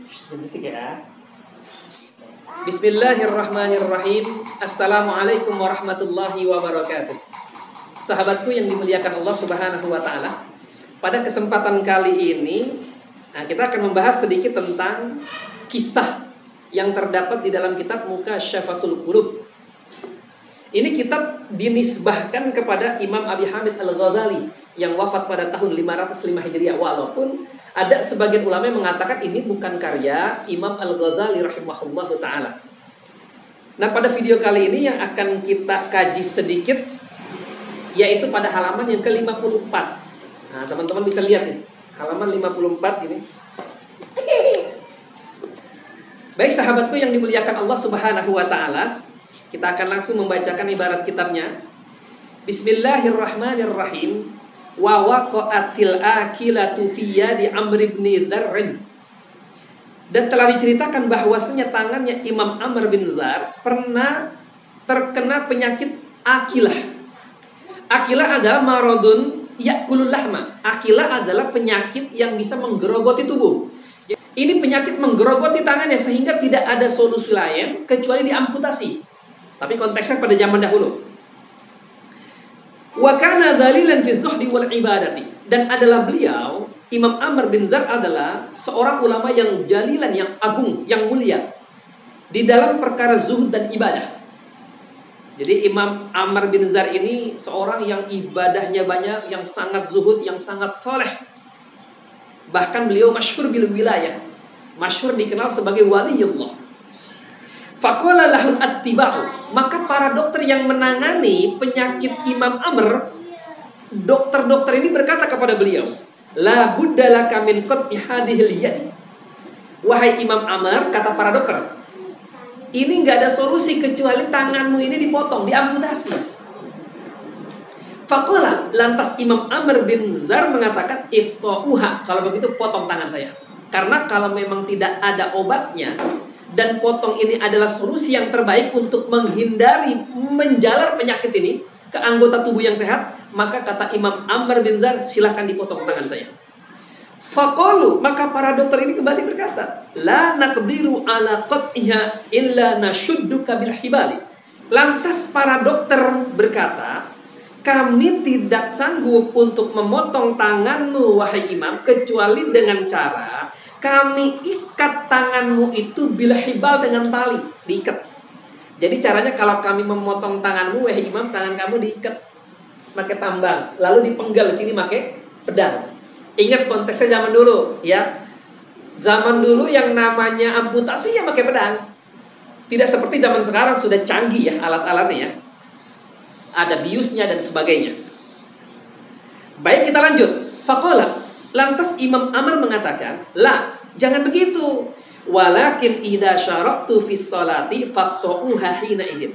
Berisik ya. Bismillahirrahmanirrahim. Assalamualaikum warahmatullahi wabarakatuh. Sahabatku yang dimuliakan Allah Subhanahu wa taala. Pada kesempatan kali ini, kita akan membahas sedikit tentang kisah yang terdapat di dalam kitab Mukasyafatul Qulub. Ini kitab dinisbahkan kepada Imam Abi Hamid Al-Ghazali yang wafat pada tahun 505 Hijriah. Walaupun ada sebagian ulama yang mengatakan ini bukan karya Imam Al-Ghazali rahimahullahu ta'ala. Nah, pada video kali ini yang akan kita kaji sedikit, yaitu pada halaman yang ke-54. Nah, teman-teman bisa lihat nih, halaman 54 ini. Baik sahabatku yang dimuliakan Allah Subhanahu wa ta'ala, kita akan langsung membacakan ibarat kitabnya. Bismillahirrahmanirrahim. Wa waqa'atil akilatu fi yadi Amr bin Dzar. Dan telah diceritakan bahwasanya tangannya Imam Amr bin Dzar pernah terkena penyakit akilah. Akilah adalah maradun yakulul lahma. Akilah adalah penyakit yang bisa menggerogoti tubuh. Ini penyakit menggerogoti tangannya sehingga tidak ada solusi lain kecuali diamputasi. Tapi konteksnya pada zaman dahulu. Wa kana dhalilan fi zuhdi wal ibadati. Dan adalah beliau, Imam Amr bin Dzar adalah seorang ulama yang jalilan, yang agung, yang mulia di dalam perkara zuhud dan ibadah. Jadi Imam Amr bin Dzar ini seorang yang ibadahnya banyak, yang sangat zuhud, yang sangat soleh. Bahkan beliau masyhur bil wilayah, masyhur dikenal sebagai waliullah. Faqala lahul attiba'u. Maka para dokter yang menangani penyakit Imam Amr, dokter-dokter ini berkata kepada beliau, la budda laka min qat'i hadhil yadi. Wahai Imam Amr, kata para dokter, ini nggak ada solusi kecuali tanganmu ini dipotong, diamputasi. Faqala, lantas Imam Amr bin Dzar mengatakan, iqta'uha, kalau begitu potong tangan saya. Karena kalau memang tidak ada obatnya dan potong ini adalah solusi yang terbaik untuk menghindari menjalar penyakit ini ke anggota tubuh yang sehat, maka kata Imam Amr bin Dzar, silahkan dipotong tangan saya. Faqalu, maka para dokter ini kembali berkata, la naqdiru ala qat'iha illa nashudduka bil hibali. Lantas para dokter berkata, kami tidak sanggup untuk memotong tanganmu wahai imam, kecuali dengan cara kami ikat tanganmu itu bil hibal, dengan tali, diikat. Jadi caranya kalau kami memotong tanganmu wahai imam, tangan kamu diikat pakai tambang, lalu dipenggal sini pakai pedang. Ingat konteksnya zaman dulu, ya. Zaman dulu yang namanya amputasi ya pakai pedang. Tidak seperti zaman sekarang sudah canggih ya alat-alatnya ya. Ada biusnya dan sebagainya. Baik, kita lanjut. Faqala, lantas Imam Amr mengatakan, la, jangan begitu. Walakin idza syaraqtu fis salati faqtuha hina idin.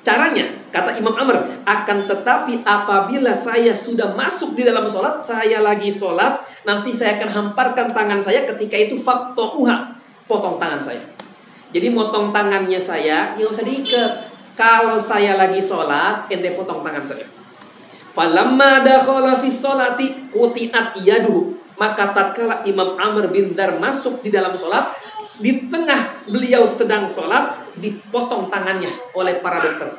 Caranya, kata Imam Amr, akan tetapi apabila saya sudah masuk di dalam sholat, saya lagi sholat, nanti saya akan hamparkan tangan saya, ketika itu faqtuha, potong tangan saya. Jadi motong tangannya saya, nggak usah diikat. Kalau saya lagi sholat, ente potong tangan saya. Falamma dakhala fis sholati quti'at yaduhu. Maka tatkala Imam Amr bin Dzar masuk di dalam sholat, di tengah beliau sedang sholat, dipotong tangannya oleh para dokter.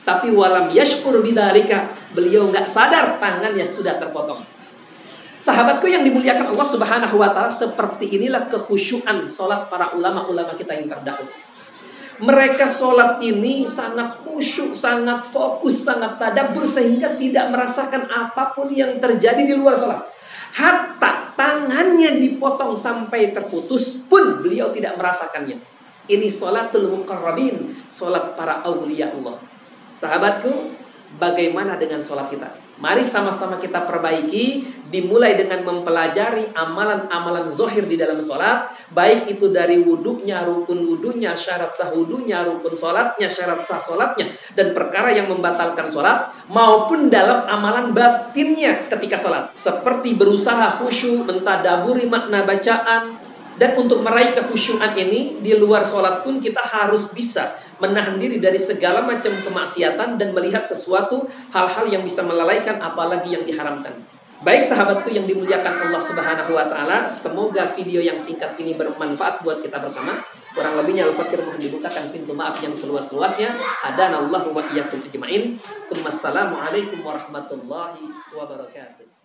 Tapi walam yashkur bidzalika, beliau nggak sadar tangannya sudah terpotong. Sahabatku yang dimuliakan Allah Subhanahu wa ta'ala, seperti inilah kekhusyuan sholat para ulama-ulama kita yang terdahulu. Mereka sholat ini sangat khusyuk, sangat fokus, sangat tadabbur, sehingga tidak merasakan apapun yang terjadi di luar sholat. Hatta tangannya dipotong sampai terputus pun beliau tidak merasakannya. Ini sholatul muqarrabin, sholat para awliya Allah. Sahabatku, bagaimana dengan sholat kita? Mari sama-sama kita perbaiki, dimulai dengan mempelajari amalan-amalan zahir di dalam sholat, baik itu dari wudunya, rukun wudunya, syarat sah wudunya, rukun sholatnya, syarat sah sholatnya, dan perkara yang membatalkan sholat, maupun dalam amalan batinnya ketika sholat, seperti berusaha khusyuk, mentadaburi makna bacaan. Dan untuk meraih kekhusyuan ini, di luar sholat pun kita harus bisa menahan diri dari segala macam kemaksiatan dan melihat sesuatu hal-hal yang bisa melalaikan, apalagi yang diharamkan. Baik sahabatku yang dimuliakan Allah Subhanahu wa taala, semoga video yang singkat ini bermanfaat buat kita bersama. Kurang lebihnya Al-Fakir mohon dibukakan pintu maaf yang seluas-luasnya. Hadanallahu wa iyyakum ajmain. Wassalamualaikum warahmatullahi wabarakatuh.